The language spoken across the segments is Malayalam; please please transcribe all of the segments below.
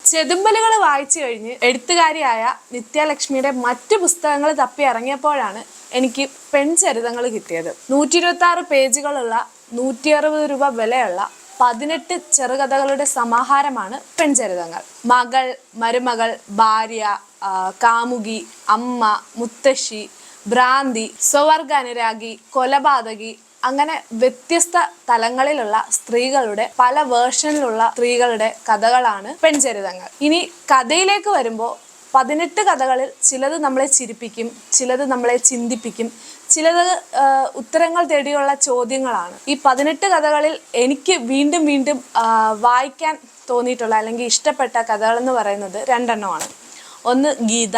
ചെതുമ്പലുകൾ വായിച്ചു കഴിഞ്ഞ് എഴുത്തുകാരിയായ നിത്യലക്ഷ്മിയുടെ മറ്റു പുസ്തകങ്ങൾ തപ്പി ഇറങ്ങിയപ്പോഴാണ് എനിക്ക് പെൺചരിതങ്ങൾ കിട്ടിയത്. 126 പേജുകളുള്ള 160 രൂപ വിലയുള്ള 18 ചെറുകഥകളുടെ സമാഹാരമാണ് പെൺചരിതങ്ങൾ. മകൾ, മരുമകൾ, ഭാര്യ, കാമുകി, അമ്മ, മുത്തശ്ശി, ഭ്രാന്തി, സ്വവർഗ അനുരാഗി, കൊലപാതകി, അങ്ങനെ വ്യത്യസ്ത തലങ്ങളിലുള്ള സ്ത്രീകളുടെ പല വേർഷനിലുള്ള സ്ത്രീകളുടെ കഥകളാണ് പെൺചരിതങ്ങൾ. ഇനി കഥയിലേക്ക് വരുമ്പോൾ 18 കഥകളിൽ ചിലത് നമ്മളെ ചിരിപ്പിക്കും, ചിലത് നമ്മളെ ചിന്തിപ്പിക്കും, ചിലത് ഉത്തരങ്ങൾ തേടിയുള്ള ചോദ്യങ്ങളാണ്. ഈ 18 കഥകളിൽ എനിക്ക് വീണ്ടും വീണ്ടും വായിക്കാൻ തോന്നിയിട്ടുള്ള അല്ലെങ്കിൽ ഇഷ്ടപ്പെട്ട കഥകൾ എന്ന് പറയുന്നത് 2 എണ്ണമാണ്. ഒന്ന് ഗീത,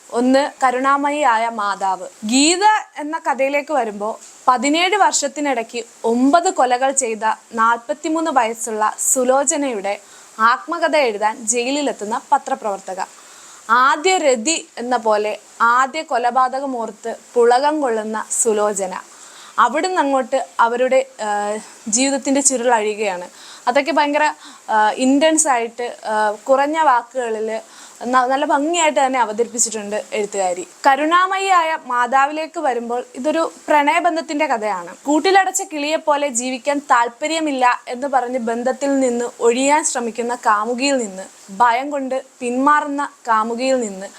ഒന്ന് കരുണാമയിയായ മാതാവ്. ഗീത എന്ന കഥയിലേക്ക് വരുമ്പോൾ 17 വർഷത്തിനിടയ്ക്ക് 9 കൊലകൾ ചെയ്ത 43 വയസ്സുള്ള സുലോചനയുടെ ആത്മകഥ എഴുതാൻ ജയിലിലെത്തുന്ന പത്രപ്രവർത്തക. ആദ്യ രതി എന്ന പോലെ ആദ്യ കൊലപാതകമോർത്ത് പുളകം കൊള്ളുന്ന സുലോചന. അവിടുന്ന് അങ്ങോട്ട് അവരുടെ ജീവിതത്തിൻ്റെ ചുരുളഴിയുകയാണ്. അതൊക്കെ ഭയങ്കര ഇൻറ്റൻസ് ആയിട്ട് കുറഞ്ഞ വാക്കുകളിൽ നല്ല ഭംഗിയായിട്ട് തന്നെ അവതരിപ്പിച്ചിട്ടുണ്ട് എഴുത്തുകാരി. കരുണാമയിയായ മാതാവിലേക്ക് വരുമ്പോൾ ഇതൊരു പ്രണയബന്ധത്തിന്റെ കഥയാണ്. കൂട്ടിലടച്ച കിളിയെപ്പോലെ ജീവിക്കാൻ താല്പര്യമില്ല എന്ന് പറഞ്ഞ് ബന്ധത്തിൽ നിന്ന് ഒഴിയാൻ ശ്രമിക്കുന്ന കാമുകിയിൽ നിന്ന്, ഭയം കൊണ്ട് പിന്മാറുന്ന കാമുകിയിൽ നിന്ന്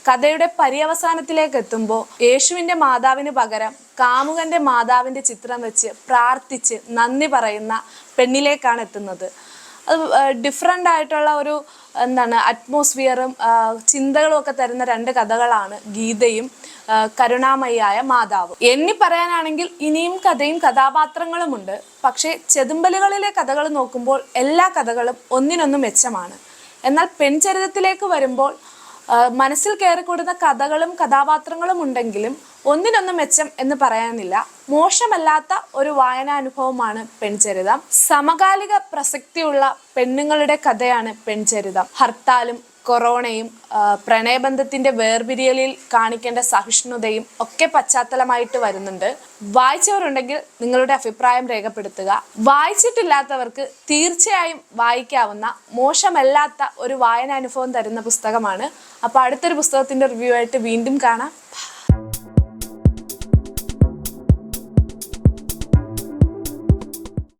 കഥയുടെ പര്യവസാനത്തിലേക്ക് എത്തുമ്പോൾ യേശുവിൻ്റെ മാതാവിന് പകരം കാമുകന്റെ മാതാവിൻ്റെ ചിത്രം വെച്ച് പ്രാർത്ഥിച്ച് നന്ദി പറയുന്ന പെണ്ണിലേക്കാണ് എത്തുന്നത്. അത് ഡിഫറെൻ്റ് ആയിട്ടുള്ള ഒരു അറ്റ്മോസ്ഫിയറും ചിന്തകളും ഒക്കെ തരുന്ന 2 കഥകളാണ് ഗീതയും കരുണാമയിയായ മാതാവും. എണ്ണി പറയാനാണെങ്കിൽ ഇനിയും കഥയും കഥാപാത്രങ്ങളുമുണ്ട്. പക്ഷേ ചെതുമ്പലുകളിലെ കഥകൾ നോക്കുമ്പോൾ എല്ലാ കഥകളും ഒന്നിനൊന്ന് മെച്ചമാണ്. എന്നാൽ പെൺചരിതത്തിലേക്ക് വരുമ്പോൾ മനസ്സിൽ കയറിക്കൂടുന്ന കഥകളും കഥാപാത്രങ്ങളും ഉണ്ടെങ്കിലും ഒന്നിനൊന്നും മെച്ചം എന്ന് പറയാനില്ല. മോശമല്ലാത്ത ഒരു വായനാനുഭവമാണ് പെൺചരിതം. സമകാലിക പ്രസക്തിയുള്ള പെണ്ണുങ്ങളുടെ കഥയാണ് പെൺചരിതം. ഹർത്താലും കൊറോണയും പ്രണയബന്ധത്തിന്റെ വേർപിരിയലിൽ കാണിക്കേണ്ട സഹിഷ്ണുതയും ഒക്കെ പശ്ചാത്തലമായിട്ട് വരുന്നുണ്ട്. വായിച്ചവരുണ്ടെങ്കിൽ നിങ്ങളുടെ അഭിപ്രായം രേഖപ്പെടുത്തുക. വായിച്ചിട്ടില്ലാത്തവർക്ക് തീർച്ചയായും വായിക്കാവുന്ന മോശമല്ലാത്ത ഒരു വായനാനുഭവം തരുന്ന പുസ്തകമാണ്. അപ്പോൾ അടുത്തൊരു പുസ്തകത്തിന്റെ റിവ്യൂ ആയിട്ട് വീണ്ടും കാണാം.